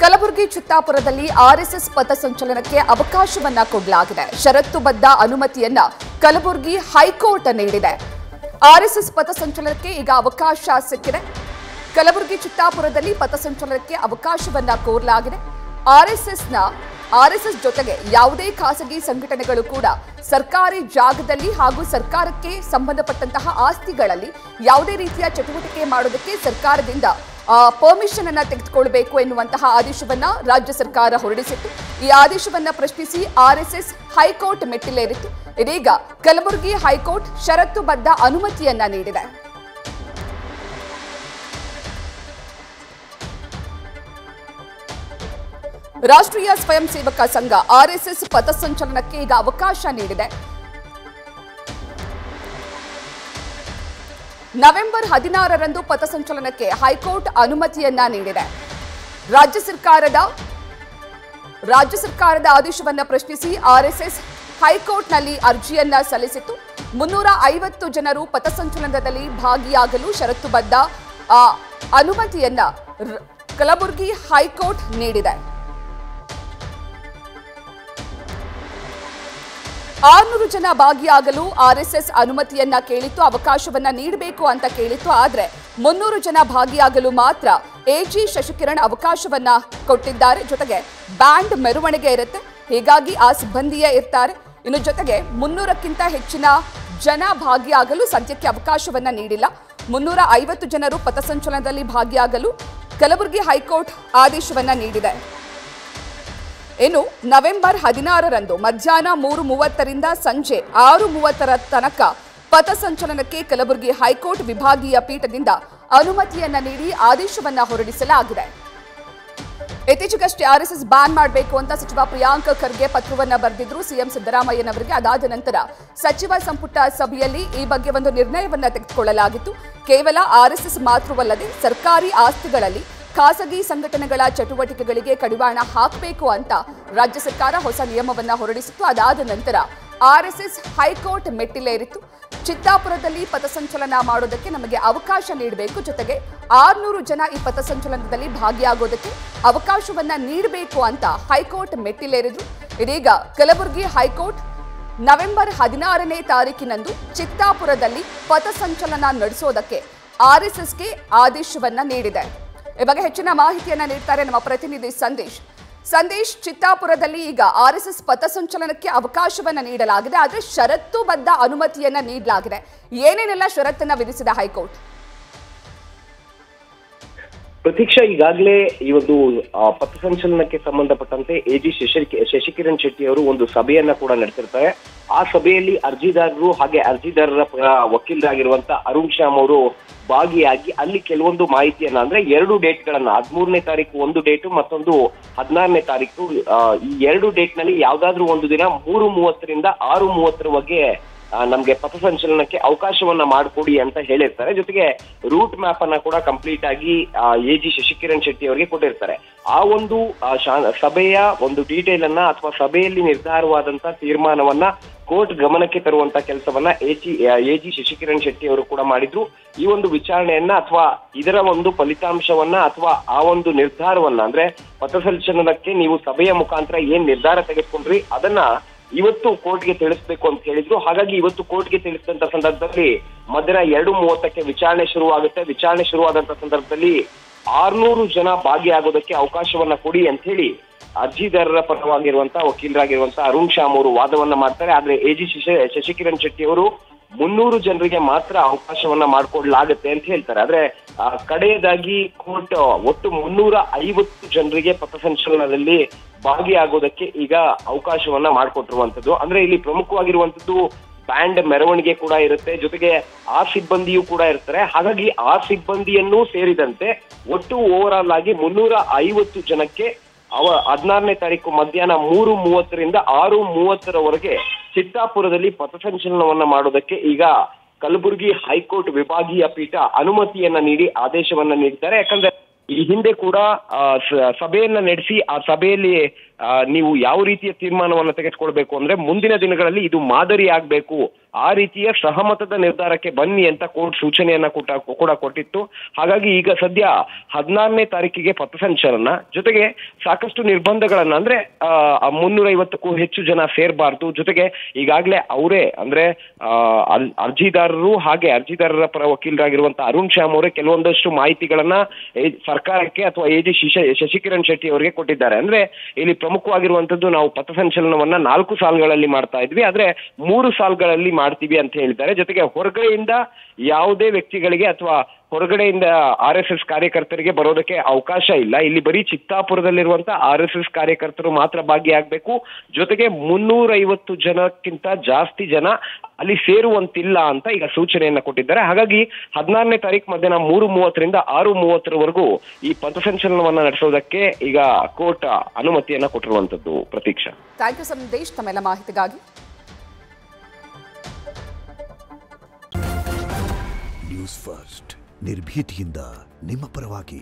Kalaburagi ಚಿತ್ತಾಪುರದಲ್ಲಿ RSS ಪಥಸಂಚಲನಕ್ಕೆ ಅವಕಾಶವನ್ನ ಕೊಡಲಾಗಿದೆ. ಷರತ್ತುಬದ್ಧ ಅನುಮತಿಯನ್ನ ಕಲಬುರಗಿ ಹೈಕೋರ್ಟ್ ನೀಡಿದೆ. ಆರ್ಎಸ್ಎಸ್ ಪಥಸಂಚಲನಕ್ಕೆ ಈಗ ಅವಕಾಶ ಸಿಕ್ಕಿದೆ. ಕಲಬುರಗಿ ಚಿತ್ತಾಪುರದಲ್ಲಿ ಪಥಸಂಚಲನಕ್ಕೆ ಅವಕಾಶವನ್ನ ಕೋರಲಾಗಿದೆ. ಆರ್ಎಸ್ಎಸ್ ಜೊತೆಗೆ ಯಾವುದೇ ಖಾಸಗಿ ಸಂಘಟನೆಗಳು ಕೂಡ ಸರ್ಕಾರಿ ಜಾಗದಲ್ಲಿ ಹಾಗೂ ಸರ್ಕಾರಕ್ಕೆ ಸಂಬಂಧಪಟ್ಟಂತಹ ಆಸ್ತಿಗಳಲ್ಲಿ ಯಾವುದೇ ರೀತಿಯ ಚಟುವಟಿಕೆ ಮಾಡೋದಕ್ಕೆ ಸರ್ಕಾರದಿಂದ ಪರ್ಮಿಷನ್ ಅನ್ನ ತೆಗೆದುಕೊಳ್ಳಬೇಕು ಎನ್ನುವಂತಹ ಆದೇಶವನ್ನ ರಾಜ್ಯ ಸರ್ಕಾರ ಹೊರಡಿಸಿತ್ತು. ಈ ಆದೇಶವನ್ನ ಪ್ರಶ್ನಿಸಿ ಆರ್ಎಸ್ಎಸ್ ಹೈಕೋರ್ಟ್ ಮೆಟ್ಟಿಲೇರಿತ್ತು. ಇದೀಗ ಕಲಬುರಗಿ ಹೈಕೋರ್ಟ್ ಷರತ್ತುಬದ್ಧ ಅನುಮತಿಯನ್ನ ನೀಡಿದೆ. ರಾಷ್ಟ್ರೀಯ ಸ್ವಯಂ ಸೇವಕ ಸಂಘ ಆರ್ಎಸ್ಎಸ್ ಪಥಸಂಚಲನಕ್ಕೆ ಈಗ ಅವಕಾಶ ನೀಡಿದೆ. ನವೆಂಬರ್ 16ರಂದು ಪಥಸಂಚಲನಕ್ಕೆ ಹೈಕೋರ್ಟ್ ಅನುಮತಿಯನ್ನ ನೀಡಿದೆ. ರಾಜ್ಯ ಸರ್ಕಾರದ ಆದೇಶವನ್ನ ಪ್ರಶ್ನಿಸಿ ಆರ್ಎಸ್ಎಸ್ ಹೈಕೋರ್ಟ್ನಲ್ಲಿ ಅರ್ಜಿಯನ್ನ ಸಲ್ಲಿಸಿತ್ತು. 350 ಜನರು ಪಥಸಂಚಲನದಲ್ಲಿ ಭಾಗಿಯಾಗಲು ಷರತ್ತುಬದ್ಧ ಅನುಮತಿಯನ್ನ ಕಲಬುರಗಿ ಹೈಕೋರ್ಟ್ ನೀಡಿದೆ. 600 ಜನ ಭಾಗಿಯಾಗಲು ಆರ್ಎಸ್ಎಸ್ ಅನುಮತಿಯನ್ನ ಕೇಳಿತ್ತು, ಅವಕಾಶವನ್ನ ನೀಡಬೇಕು ಅಂತ ಕೇಳಿತ್ತು. ಆದ್ರೆ 300 ಜನ ಭಾಗಿಯಾಗಲು ಮಾತ್ರ ಎಜಿ ಶಶಿಕಿರಣ್ ಅವಕಾಶವನ್ನ ಕೊಟ್ಟಿದ್ದಾರೆ. ಜೊತೆಗೆ ಬ್ಯಾಂಡ್ ಮೆರವಣಿಗೆ ಇರುತ್ತೆ, ಹೀಗಾಗಿ ಆ ಸಿಬ್ಬಂದಿಯೇ ಇರ್ತಾರೆ. ಇನ್ನು ಜೊತೆಗೆ 300ಕ್ಕಿಂತ ಹೆಚ್ಚಿನ ಜನ ಭಾಗಿಯಾಗಲು ಸದ್ಯಕ್ಕೆ ಅವಕಾಶವನ್ನ ನೀಡಿಲ್ಲ. 350 ಜನರು ಪಥಸಂಚಲನದಲ್ಲಿ ಭಾಗಿಯಾಗಲು ಕಲಬುರಗಿ ಹೈಕೋರ್ಟ್ ಆದೇಶವನ್ನ ನೀಡಿದೆ. ಇನ್ನು ನವೆಂಬರ್ 16ರಂದು ಮಧ್ಯಾಹ್ನ 3:30ರಿಂದ ಸಂಜೆ 6:30ರ ತನಕ ಪಥಸಂಚಲನಕ್ಕೆ ಕಲಬುರಗಿ ಹೈಕೋರ್ಟ್ ವಿಭಾಗೀಯ ಪೀಠದಿಂದ ಅನುಮತಿಯನ್ನ ನೀಡಿ ಆದೇಶವನ್ನ ಹೊರಡಿಸಲಾಗಿದೆ. ಇತ್ತೀಚೆಗಷ್ಟೇ ಆರ್ಎಸ್ಎಸ್ ಬ್ಯಾನ್ ಮಾಡಬೇಕು ಅಂತ ಸಚಿವ ಪ್ರಿಯಾಂಕ್ ಖರ್ಗೆ ಪತ್ರವನ್ನ ಬರೆದಿದ್ರು ಸಿಎಂ ಸಿದ್ದರಾಮಯ್ಯನವರಿಗೆ. ಅದಾದ ನಂತರ ಸಚಿವ ಸಂಪುಟ ಸಭೆಯಲ್ಲಿ ಈ ಬಗ್ಗೆ ಒಂದು ನಿರ್ಣಯವನ್ನ ತೆಗೆದುಕೊಳ್ಳಲಾಗಿತ್ತು. ಕೇವಲ ಆರ್ಎಸ್ಎಸ್ ಮಾತ್ರವಲ್ಲದೆ ಸರ್ಕಾರಿ ಆಸ್ತಿಗಳಲ್ಲಿ ಖಾಸಗಿ ಸಂಘಟನೆಗಳ ಚಟುವಟಿಕೆಗಳಿಗೆ ಕಡಿವಾಣ ಹಾಕಬೇಕು ಅಂತ ರಾಜ್ಯ ಸರ್ಕಾರ ಹೊಸ ನಿಯಮವನ್ನ ಹೊರಡಿಸಿತ್ತು. ಅದಾದ ನಂತರ ಆರ್ಎಸ್ಎಸ್ ಹೈಕೋರ್ಟ್ ಮೆಟ್ಟಿಲೇರಿತ್ತು. ಚಿತ್ತಾಪುರದಲ್ಲಿ ಪಥಸಂಚಲನ ಮಾಡೋದಕ್ಕೆ ನಮಗೆ ಅವಕಾಶ ನೀಡಬೇಕು, ಜೊತೆಗೆ 600 ಜನ ಈ ಪಥಸಂಚಲನದಲ್ಲಿ ಭಾಗಿಯಾಗೋದಕ್ಕೆ ಅವಕಾಶವನ್ನ ನೀಡಬೇಕು ಅಂತ ಹೈಕೋರ್ಟ್ ಮೆಟ್ಟಿಲೇರಿದ್ರು. ಇದೀಗ ಕಲಬುರಗಿ ಹೈಕೋರ್ಟ್ ನವೆಂಬರ್ 16ನೇ ತಾರೀಕಿನಂದು ಚಿತ್ತಾಪುರದಲ್ಲಿ ಪಥಸಂಚಲನ ನಡೆಸೋದಕ್ಕೆ ಆರ್ಎಸ್ಎಸ್ಗೆ ಆದೇಶವನ್ನ ನೀಡಿದೆ. ಈ ಬಗ್ಗೆ ಹೆಚ್ಚಿನ ಮಾಹಿತಿಯನ್ನ ನೀಡ್ತಾರೆ ನಮ್ಮ ಪ್ರತಿನಿಧಿ ಸಂದೇಶ್. ಚಿತ್ತಾಪುರದಲ್ಲಿ ಈಗ ಆರ್ಎಸ್ಎಸ್ ಪಥಸಂಚಲನಕ್ಕೆ ಅವಕಾಶವನ್ನ ನೀಡಲಾಗಿದೆ, ಆದರೆ ಷರತ್ತುಬದ್ಧ ಅನುಮತಿಯನ್ನ ನೀಡಲಾಗಿದೆ. ಏನೇನೆಲ್ಲ ಷರತ್ತನ್ನ ವಿಧಿಸಿದ ಹೈಕೋರ್ಟ್? ಪ್ರತೀಕ್ಷಾ, ಈಗಾಗಲೇ ಈ ಒಂದು ಪಥಸಂಚಲನಕ್ಕೆ ಸಂಬಂಧಪಟ್ಟಂತೆ ಎಜಿ ಶಶಿಕಿರಣ್ ಶೆಟ್ಟಿ ಅವರು ಒಂದು ಸಭೆಯನ್ನ ಕೂಡ ನಡೆಸಿರ್ತಾರೆ. ಆ ಸಭೆಯಲ್ಲಿ ಅರ್ಜಿದಾರರು ಹಾಗೆ ಅರ್ಜಿದಾರರ ವಕೀಲರಾಗಿರುವಂತಹ ಅರುಣ್ ಶ್ಯಾಮ್ ಅವರು ಭಾಗಿಯಾಗಿ ಅಲ್ಲಿ ಕೆಲವೊಂದು ಮಾಹಿತಿಯನ್ನ, ಅಂದ್ರೆ 2 ಡೇಟ್ಗಳನ್ನ, 13ನೇ ತಾರೀಕು ಒಂದು ಡೇಟು, ಮತ್ತೊಂದು 16ನೇ ತಾರೀಕು, ಈ 2 ಡೇಟ್ ನಲ್ಲಿ ಯಾವ್ದಾದ್ರು ಒಂದು ದಿನ 3:30ರಿಂದ 6:30ರವರೆಗೆ ನಮ್ಗೆ ಪಥಸಂಚಲನಕ್ಕೆ ಅವಕಾಶವನ್ನ ಮಾಡಿಕೊಡಿ ಅಂತ ಹೇಳಿರ್ತಾರೆ. ಜೊತೆಗೆ ರೂಟ್ ಮ್ಯಾಪ್ ಅನ್ನ ಕೂಡ ಕಂಪ್ಲೀಟ್ ಆಗಿ ಎಜಿ ಶಶಿಕಿರಣ್ ಶೆಟ್ಟಿ ಅವರಿಗೆ ಕೊಟ್ಟಿರ್ತಾರೆ. ಆ ಒಂದು ಸಭೆಯ ಒಂದು ಡೀಟೇಲ್ ಅನ್ನ ಅಥವಾ ಸಭೆಯಲ್ಲಿ ನಿರ್ಧಾರವಾದಂತಹ ತೀರ್ಮಾನವನ್ನ ಕೋರ್ಟ್ ಗಮನಕ್ಕೆ ತರುವಂತ ಕೆಲಸವನ್ನ ಎಜಿ ಶಶಿಕಿರಣ್ ಶೆಟ್ಟಿ ಅವರು ಕೂಡ ಮಾಡಿದ್ರು. ಈ ಒಂದು ವಿಚಾರಣೆಯನ್ನ ಅಥವಾ ಇದರ ಒಂದು ಫಲಿತಾಂಶವನ್ನ ಅಥವಾ ಆ ಒಂದು ನಿರ್ಧಾರವನ್ನ, ಅಂದ್ರೆ ಪಥಸಂಚಲನಕ್ಕೆ ನೀವು ಸಭೆಯ ಮುಖಾಂತರ ಏನ್ ನಿರ್ಧಾರ ತೆಗೆದುಕೊಂಡ್ರಿ ಅದನ್ನ ಇವತ್ತು ಕೋರ್ಟ್ಗೆ ತಿಳಿಸ್ಬೇಕು ಅಂತ ಹೇಳಿದ್ರು. ಹಾಗಾಗಿ ಇವತ್ತು ಕೋರ್ಟ್ಗೆ ತಿಳಿಸಿದಂತ ಸಂದರ್ಭದಲ್ಲಿ ಮಧ್ಯಾಹ್ನ 2:30ಕ್ಕೆ ವಿಚಾರಣೆ ಶುರುವಾಗುತ್ತೆ. ವಿಚಾರಣೆ ಶುರುವಾದಂತ ಸಂದರ್ಭದಲ್ಲಿ 600 ಜನ ಭಾಗಿಯಾಗೋದಕ್ಕೆ ಅವಕಾಶವನ್ನ ಕೊಡಿ ಅಂತ ಹೇಳಿ ಅರ್ಜಿದಾರರ ಪರವಾಗಿರುವಂತಹ ವಕೀಲರಾಗಿರುವಂತಹ ಅರುಣ್ ಶ್ಯಾಮ್ ಅವರು ವಾದವನ್ನ ಮಾಡ್ತಾರೆ. ಆದ್ರೆ ಎಜಿ ಶಶಿಕಿರಣ್ ಶೆಟ್ಟಿ ಅವರು 300 ಜನರಿಗೆ ಮಾತ್ರ ಅವಕಾಶವನ್ನ ಮಾಡಿಕೊಡ್ಲಾಗತ್ತೆ ಅಂತ ಹೇಳ್ತಾರೆ. ಆದ್ರೆ ಕಡೆಯದಾಗಿ ಕೋರ್ಟ್ ಒಟ್ಟು 350 ಜನರಿಗೆ ಪಥಸಂಚಲನದಲ್ಲಿ ಭಾಗಿಯಾಗೋದಕ್ಕೆ ಈಗ ಅವಕಾಶವನ್ನ ಮಾಡಿಕೊಟ್ಟಿರುವಂತದ್ದು. ಅಂದ್ರೆ ಇಲ್ಲಿ ಪ್ರಮುಖವಾಗಿರುವಂತದ್ದು ಬ್ಯಾಂಡ್ ಮೆರವಣಿಗೆ ಕೂಡ ಇರುತ್ತೆ, ಜೊತೆಗೆ ಆ ಸಿಬ್ಬಂದಿಯೂ ಕೂಡ ಇರ್ತಾರೆ. ಹಾಗಾಗಿ ಆ ಸಿಬ್ಬಂದಿಯನ್ನು ಸೇರಿದಂತೆ ಒಟ್ಟು ಓವರ್ ಆಲ್ ಆಗಿ 350 ಜನಕ್ಕೆ 16ನೇ ತಾರೀಕು ಮಧ್ಯಾಹ್ನ 3:30ರಿಂದ 6:30ರವರೆಗೆ ಚಿತ್ತಾಪುರದಲ್ಲಿ ಪಥಸಂಚಲನವನ್ನ ಮಾಡೋದಕ್ಕೆ ಈಗ ಕಲಬುರಗಿ ಹೈಕೋರ್ಟ್ ವಿಭಾಗೀಯ ಪೀಠ ಅನುಮತಿಯನ್ನ ನೀಡಿ ಆದೇಶವನ್ನ ನೀಡಿದ್ದಾರೆ. ಯಾಕಂದ್ರೆ ಈ ಹಿಂದೆ ಕೂಡ ಸಭೆಯನ್ನ ನಡೆಸಿ ಆ ಸಭೆಯಲ್ಲಿ ನೀವು ಯಾವ ರೀತಿಯ ತೀರ್ಮಾನವನ್ನು ತೆಗೆದುಕೊಳ್ಬೇಕು ಅಂದ್ರೆ ಮುಂದಿನ ದಿನಗಳಲ್ಲಿ ಇದು ಮಾದರಿ ಆಗ್ಬೇಕು, ಆ ರೀತಿಯ ಸಹಮತದ ನಿರ್ಧಾರಕ್ಕೆ ಬನ್ನಿ ಅಂತ ಕೋರ್ಟ್ ಸೂಚನೆಯನ್ನ ಕೂಡ ಕೊಟ್ಟಿತ್ತು. ಹಾಗಾಗಿ ಈಗ ಸದ್ಯ 16ನೇ ತಾರೀಕಿಗೆ ಪಥಸಂಚಲನ, ಜೊತೆಗೆ ಸಾಕಷ್ಟು ನಿರ್ಬಂಧಗಳನ್ನ, ಅಂದ್ರೆ 350ಕ್ಕೂ ಹೆಚ್ಚು ಜನ ಸೇರಬಾರ್ದು, ಜೊತೆಗೆ ಈಗಾಗಲೇ ಅವರೇ ಅಂದ್ರೆ ಅರ್ಜಿದಾರರು ಹಾಗೆ ಅರ್ಜಿದಾರರ ಪರ ವಕೀಲರಾಗಿರುವಂತಹ ಅರುಣ್ ಶ್ಯಾಮ್ ಅವರೇ ಕೆಲವೊಂದಷ್ಟು ಮಾಹಿತಿಗಳನ್ನ ಸರ್ಕಾರಕ್ಕೆ ಅಥವಾ ಎ ಜಿ ಶಶಿಕಿರಣ್ ಶೆಟ್ಟಿ ಅವರಿಗೆ ಕೊಟ್ಟಿದ್ದಾರೆ. ಅಂದ್ರೆ ಇಲ್ಲಿ ಪ್ರಮುಖವಾಗಿರುವಂತದ್ದು, ನಾವು ಪಥಸಂಚಲನವನ್ನ 4 ಸಾಲುಗಳಲ್ಲಿ ಮಾಡ್ತಾ ಇದ್ವಿ, ಆದ್ರೆ 3 ಸಾಲುಗಳಲ್ಲಿ ಮಾಡ್ತೀವಿ ಅಂತ ಹೇಳಿದ್ದಾರೆ. ಜೊತೆಗೆ ಹೊರಗಡೆಯಿಂದ ಯಾವುದೇ ವ್ಯಕ್ತಿಗಳಿಗೆ ಅಥವಾ ಹೊರಗಡೆಯಿಂದ RSS ಕಾರ್ಯಕರ್ತರಿಗೆ ಬರೋದಕ್ಕೆ ಅವಕಾಶ ಇಲ್ಲ. ಇಲ್ಲಿ ಬರೀ ಚಿತ್ತಾಪುರದಲ್ಲಿರುವಂತಹ RSS ಕಾರ್ಯಕರ್ತರು ಮಾತ್ರ ಭಾಗಿಯಾಗಬೇಕು. ಜೊತೆಗೆ 350 ಜನಕ್ಕಿಂತ ಜಾಸ್ತಿ ಜನ ಅಲ್ಲಿ ಸೇರುವಂತಿಲ್ಲ ಅಂತ ಈಗ ಸೂಚನೆಯನ್ನ ಕೊಟ್ಟಿದ್ದಾರೆ. ಹಾಗಾಗಿ 16ನೇ ತಾರೀಕು ಮಧ್ಯಾಹ್ನ 3:30ರಿಂದ 6:30ರವರೆಗೂ ಈ ಪಥಸಂಚಲನವನ್ನ ನಡೆಸೋದಕ್ಕೆ ಈಗ ಕೋರ್ಟ್ ಅನುಮತಿಯನ್ನ ಕೊಟ್ಟಿರುವಂತದ್ದು. ಪ್ರತೀಕ್ಷಾ, ಥ್ಯಾಂಕ್ ಯು ಸಂದೇಶ್ ತಮ್ಮೆಲ್ಲ ಮಾಹಿತಿಗಾಗಿ. ನ್ಯೂಸ್ ಫಸ್ಟ್ ನಿರ್ಭೀತಿಯಿಂದ ನಿಮ್ಮ ಪರವಾಗಿ.